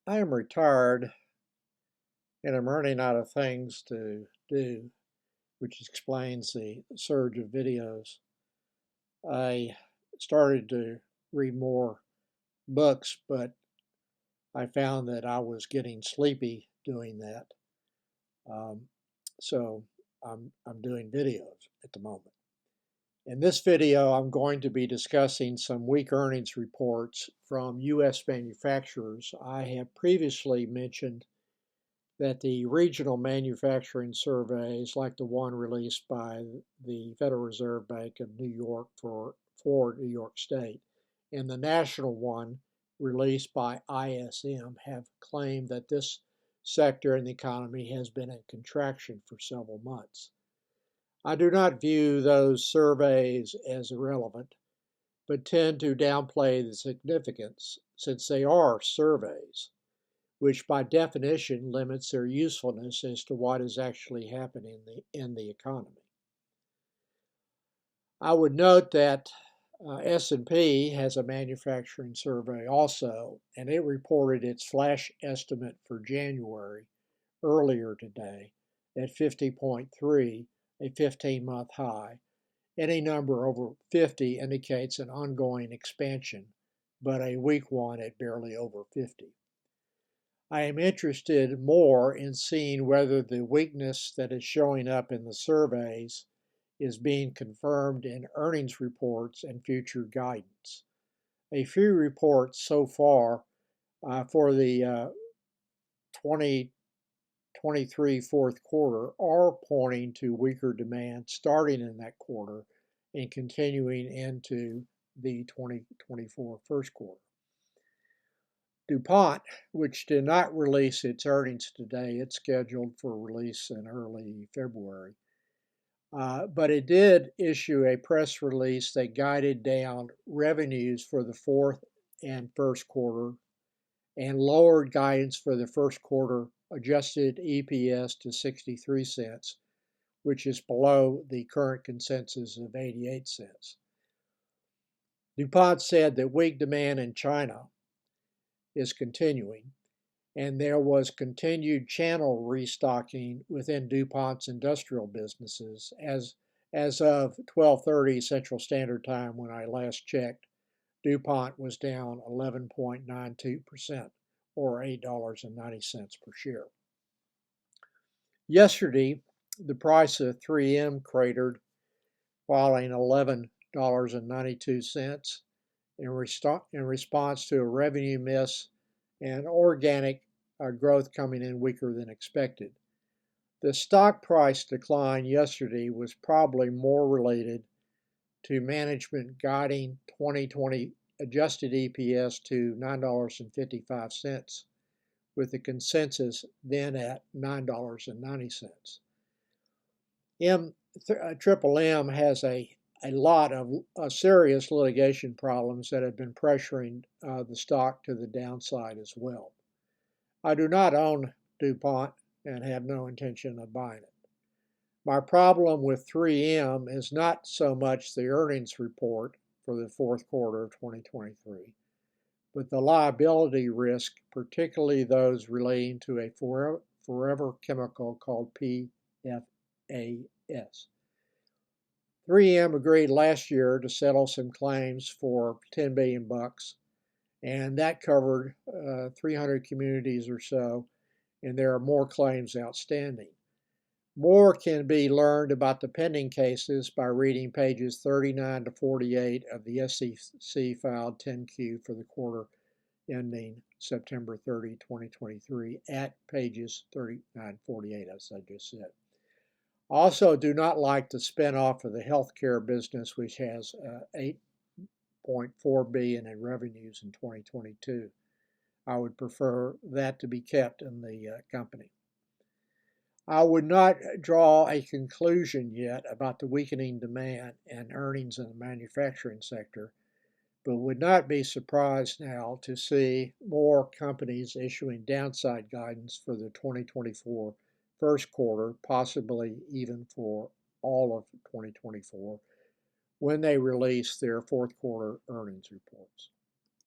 I am retired and I'm running out of things to do, which explains the surge of videos. I started to read more books, but I found that I was getting sleepy doing that. Um, so I'm doing videos at the moment. In this video, I'm going to be discussing some weak earnings reports from U.S. manufacturers. I have previously mentioned that the regional manufacturing surveys, like the one released by the Federal Reserve Bank of New York for New York State, and the national one released by ISM, have claimed that this sector in the economy has been in contraction for several months. I do not view those surveys as irrelevant, but tend to downplay the significance since they are surveys, which by definition limits their usefulness as to what is actually happening in the economy. I would note that S&P has a manufacturing survey also, and it reported its flash estimate for January earlier today at 50.3, a 15-month high. Any number over 50 indicates an ongoing expansion, but a weak one at barely over 50. I am interested more in seeing whether the weakness that is showing up in the surveys is being confirmed in earnings reports and future guidance. A few reports so far for the 2023 fourth quarter are pointing to weaker demand starting in that quarter and continuing into the 2024 first quarter. DuPont, which did not release its earnings today, it's scheduled for release in early February. But it did issue a press release that guided down revenues for the fourth and first quarter and lowered guidance for the first quarter adjusted EPS to 63 cents, which is below the current consensus of 88 cents. DuPont said that weak demand in China is continuing, and there was continued channel restocking within DuPont's industrial businesses. As of 12:30 Central Standard Time when I last checked, DuPont was down 11.92%, or $8.90 per share. Yesterday, the price of 3M cratered, falling $11.92 in response to a revenue miss and organic growth coming in weaker than expected. The stock price decline yesterday was probably more related to management guiding 2020 adjusted EPS to $9.55, with the consensus then at $9.90. Triple M has a lot of serious litigation problems that have been pressuring the stock to the downside as well. I do not own DuPont and have no intention of buying it. My problem with 3M is not so much the earnings report for the fourth quarter of 2023, but the liability risk, particularly those relating to a forever chemical called PFAS. 3M agreed last year to settle some claims for $10 billion, and that covered 300 communities or so, and there are more claims outstanding. More can be learned about the pending cases by reading pages 39 to 48 of the SEC filed 10-Q for the quarter ending September 30, 2023, at pages 39-48, as I just said. I also do not like the spinoff of the healthcare business, which has $8.4 billion in revenues in 2022. I would prefer that to be kept in the company. I would not draw a conclusion yet about the weakening demand and earnings in the manufacturing sector, but would not be surprised now to see more companies issuing downside guidance for the 2024 first quarter, possibly even for all of 2024, when they release their fourth quarter earnings reports.